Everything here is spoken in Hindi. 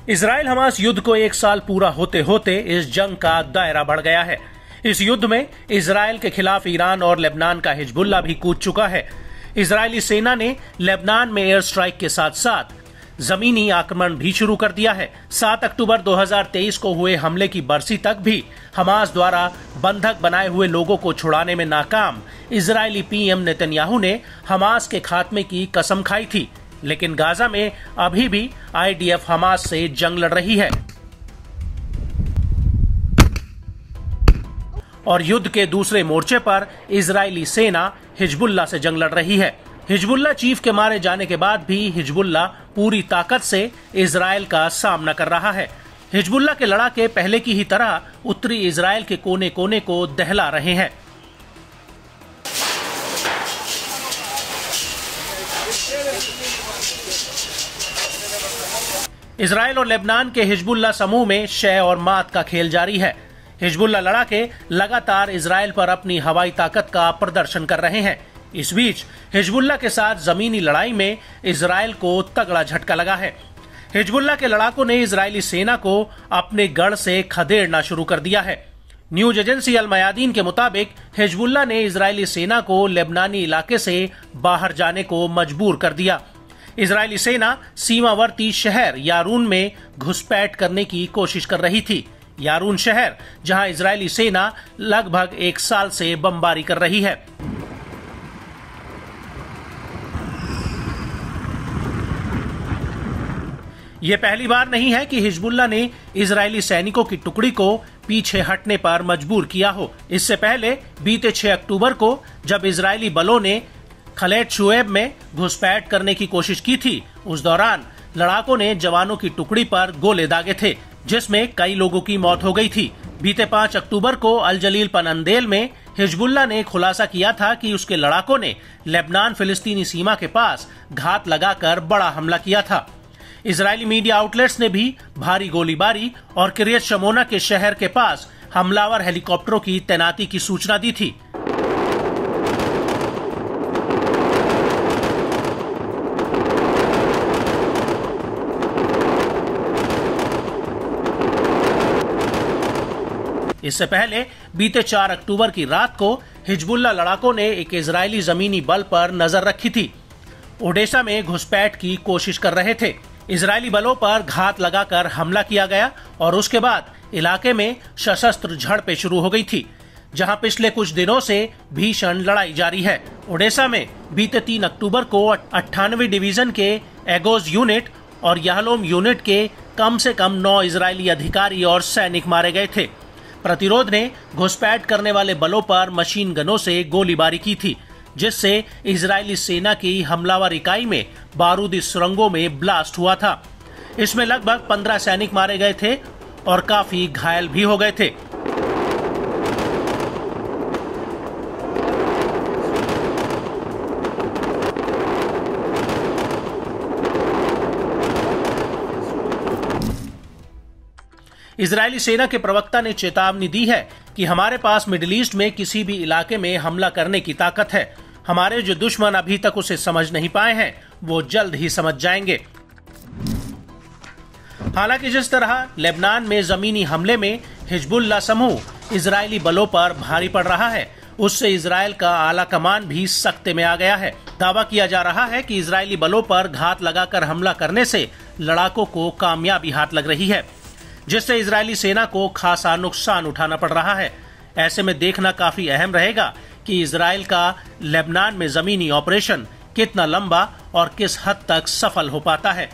इजराइल हमास युद्ध को एक साल पूरा होते होते इस जंग का दायरा बढ़ गया है। इस युद्ध में इजराइल के खिलाफ ईरान और लेबनान का हिजबुल्ला भी कूद चुका है। इजरायली सेना ने लेबनान में एयर स्ट्राइक के साथ साथ जमीनी आक्रमण भी शुरू कर दिया है। 7 अक्टूबर 2023 को हुए हमले की बरसी तक भी हमास द्वारा बंधक बनाए हुए लोगों को छुड़ाने में नाकाम इजरायली पीएम नेतन्याहू ने हमास के खात्मे की कसम खाई थी, लेकिन गाजा में अभी भी आईडीएफ हमास से जंग लड़ रही है और युद्ध के दूसरे मोर्चे पर इजरायली सेना हिजबुल्ला से जंग लड़ रही है। हिजबुल्ला चीफ के मारे जाने के बाद भी हिजबुल्ला पूरी ताकत से इजराइल का सामना कर रहा है। हिजबुल्ला के लड़ाके पहले की ही तरह उत्तरी इजराइल के कोने कोने को दहला रहे हैं। इजराइल और लेबनान के हिजबुल्ला समूह में शह और मात का खेल जारी है। हिजबुल्ला लड़ाके लगातार इजराइल पर अपनी हवाई ताकत का प्रदर्शन कर रहे हैं। इस बीच हिजबुल्ला के साथ जमीनी लड़ाई में इजराइल को तगड़ा झटका लगा है। हिजबुल्ला के लड़ाकों ने इजरायली सेना को अपने गढ़ से खदेड़ना शुरू कर दिया है। न्यूज एजेंसी अल मयादीन के मुताबिक हिजबुल्ला ने इजरायली सेना को लेबनानी इलाके से बाहर जाने को मजबूर कर दिया। इजरायली सेना सीमावर्ती शहर यारून में घुसपैठ करने की कोशिश कर रही थी। यारून शहर जहां इजरायली सेना लगभग एक साल से बमबारी कर रही है। यह पहली बार नहीं है कि हिजबुल्ला ने इजरायली सैनिकों की टुकड़ी को पीछे हटने पर मजबूर किया हो। इससे पहले बीते 6 अक्टूबर को जब इजरायली बलों ने खलेत शुएब में घुसपैठ करने की कोशिश की थी, उस दौरान लड़ाकों ने जवानों की टुकड़ी पर गोले दागे थे, जिसमें कई लोगों की मौत हो गई थी। बीते 5 अक्टूबर को अल जलील पनंदेल में हिजबुल्ला ने खुलासा किया था कि उसके लड़ाकों ने लेबनान फिलिस्तीनी सीमा के पास घात लगाकर बड़ा हमला किया था। इजरायली मीडिया आउटलेट्स ने भी भारी गोलीबारी और किर्यत शमोना के शहर के पास हमलावर हेलीकॉप्टरों की तैनाती की सूचना दी थी। इससे पहले बीते 4 अक्टूबर की रात को हिजबुल्ला लड़ाकों ने एक इजरायली जमीनी बल पर नजर रखी थी। ओडेसा में घुसपैठ की कोशिश कर रहे थे। इजरायली बलों पर घात लगाकर हमला किया गया और उसके बाद इलाके में सशस्त्र झड़पें शुरू हो गई थी, जहां पिछले कुछ दिनों से भीषण लड़ाई जारी है। ओडेसा में बीते 3 अक्टूबर को 98वीं डिवीजन के एगोज यूनिट और याहलोम यूनिट के कम से कम 9 इजरायली अधिकारी और सैनिक मारे गए थे। प्रतिरोध ने घुसपैठ करने वाले बलों पर मशीन गनों से गोलीबारी की थी, जिससे इजरायली सेना की हमलावर इकाई में बारूदी सुरंगों में ब्लास्ट हुआ था। इसमें लगभग 15 सैनिक मारे गए थे और काफी घायल भी हो गए थे। इजरायली सेना के प्रवक्ता ने चेतावनी दी है कि हमारे पास मिडिल ईस्ट में किसी भी इलाके में हमला करने की ताकत है। हमारे जो दुश्मन अभी तक उसे समझ नहीं पाए हैं, वो जल्द ही समझ जाएंगे। हालांकि जिस तरह लेबनान में जमीनी हमले में हिजबुल्ला समूह इजरायली बलों पर भारी पड़ रहा है, उससे इजराइल का आला कमान भी सख्ते में आ गया है। दावा किया जा रहा है कि इजरायली बलों पर घात लगाकर हमला करने से लड़ाकों को कामयाबी हाथ लग रही है, जिससे इजरायली सेना को खासा नुकसान उठाना पड़ रहा है। ऐसे में देखना काफी अहम रहेगा कि इजराइल का लेबनान में जमीनी ऑपरेशन कितना लंबा और किस हद तक सफल हो पाता है।